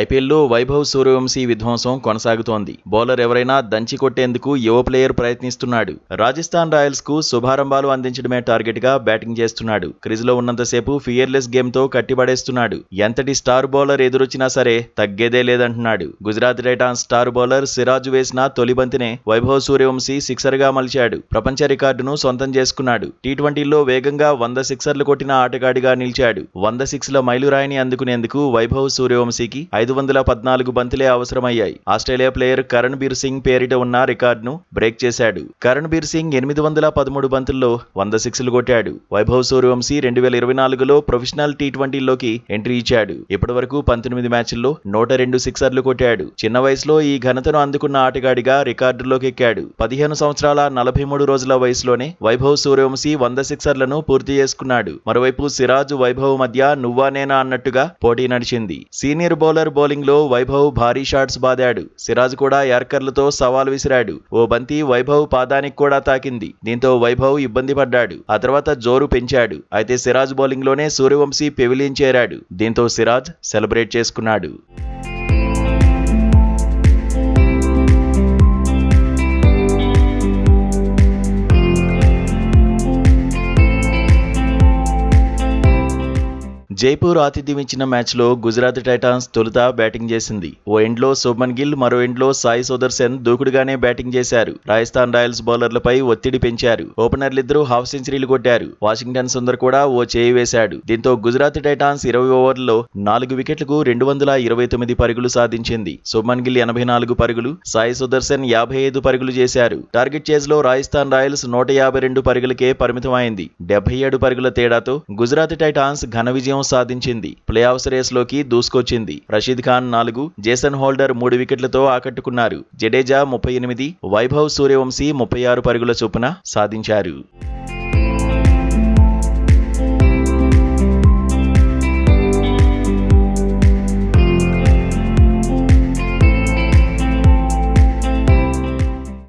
ఐపీఎల్లో వైభవ్ సూర్యవంశీ విధ్వంసం కొనసాగుతోంది. బౌలర్ ఎవరైనా దంచి కొట్టేందుకు యువ ప్లేయర్ ప్రయత్నిస్తున్నాడు. రాజస్థాన్ రాయల్స్ కు శుభారంభాలు అందించడమే టార్గెట్ గా బ్యాటింగ్ చేస్తున్నాడు. క్రీజులో ఉన్నంతసేపు ఫియర్లెస్ గేమ్ తో కట్టిపడేస్తున్నాడు. ఎంతటి స్టార్ బౌలర్ ఎదురొచ్చినా సరే తగ్గేదే లేదంటున్నాడు. Gujarat Titans star bowler Siraj వేసిన తొలి బంతినే వైభవ్ సూర్యవంశీ సిక్సర్ గా మలిచాడు. ప్రపంచ రికార్డును సొంతం చేసుకున్నాడు. టీ20లో వేగంగా 100 సిక్సర్లు కొట్టిన ఆటగాడిగా నిలిచాడు. 100 సిక్స్ల మైలురాయిని అందుకునేందుకు వైభవ్ సూర్యవంశీకి 514 బంతులే అవసరమయ్యాయి. ఆస్ట్రేలియా ప్లేయర్ కరణ్ బీర్ సింగ్ పేరిట ఉన్న రికార్డును బ్రేక్ చేశాడు. కరణ్ బీర్ సింగ్ 813 బంతుల్లో 100 సిక్స్లు కొట్టాడు. వైభవ్ సూర్యవంశీ 2024లో ప్రొఫెషనల్ టీ20లోకి ఎంట్రీ ఇచ్చాడు. ఇప్పటివరకు 19 మ్యాచ్ల్లో 102 సిక్సర్లు కొట్టాడు. చిన్న వయసులో ఈ ఘనతను అందుకున్న ఆటగాడిగా రికార్డులోకి ఎక్కాడు. 15 సంవత్సరాల 43 రోజుల వయసులోనే వైభవ్ సూర్యవంశీ 100 సిక్సర్లను పూర్తి చేసుకున్నాడు. మరోవైపు సిరాజ్ వైభవ్ మధ్య నువ్వా నేనా అన్నట్టుగా పోటీ నడిచింది. సీనియర్ బౌలర్ బౌలింగ్ లో వైభవ్ భారీ షాట్స్ బాదాడు. సిరాజ్ కూడా యార్కర్లతో సవాల్ విసిరాడు. ఓ బంతి వైభవ్ పాదానికి కూడా తాకింది. దీంతో వైభవ్ ఇబ్బంది పడ్డాడు. ఆ తర్వాత జోరు పెంచాడు. అయితే సిరాజ్ బౌలింగ్ లోనే సూర్యవంశీ పెవిలియన్ చేరాడు. దీంతో సిరాజ్ సెలబ్రేట్ చేసుకున్నాడు. జైపూర్ ఆతిథ్యం ఇచ్చిన మ్యాచ్లో గుజరాత్ టైటాన్స్ తొలుత బ్యాటింగ్ చేసింది. ఓ ఎండ్లో శుభ్మన్ గిల్, మరో ఎండ్లో సాయి సుదర్శన్ దూకుడుగానే బ్యాటింగ్ చేశారు. రాజస్థాన్ రాయల్స్ బౌలర్లపై ఒత్తిడి పెంచారు. ఓపెనర్లిద్దరూ హాఫ్ సెంచరీలు కొట్టారు. వాషింగ్టన్ సుందర్ కూడా ఓ చేయి వేశాడు. దీంతో గుజరాత్ టైటాన్స్ 20 ఓవర్లలో 4 వికెట్లకు 229 పరుగులు సాధించింది. శుభ్మన్ గిల్ 84 పరుగులు, సాయి సుదర్శన్ 55 పరుగులు చేశారు. టార్గెట్ చేజ్లో రాజస్థాన్ రాయల్స్ 152 పరుగులకే పరిమితమైంది. 77 పరుగుల తేడాతో గుజరాత్ టైటాన్స్ ఘన విజయం సాధించింది. ప్లే ఆఫ్స్ రేస్లోకి దూసుకొచ్చింది. రషీద్ ఖాన్ 4, జేసన్ హోల్డర్ 3 వికెట్లతో ఆకట్టుకున్నారు. జడేజా 38, వైభవ్ సూర్యవంశీ 36 పరుగుల చొప్పున సాధించారు.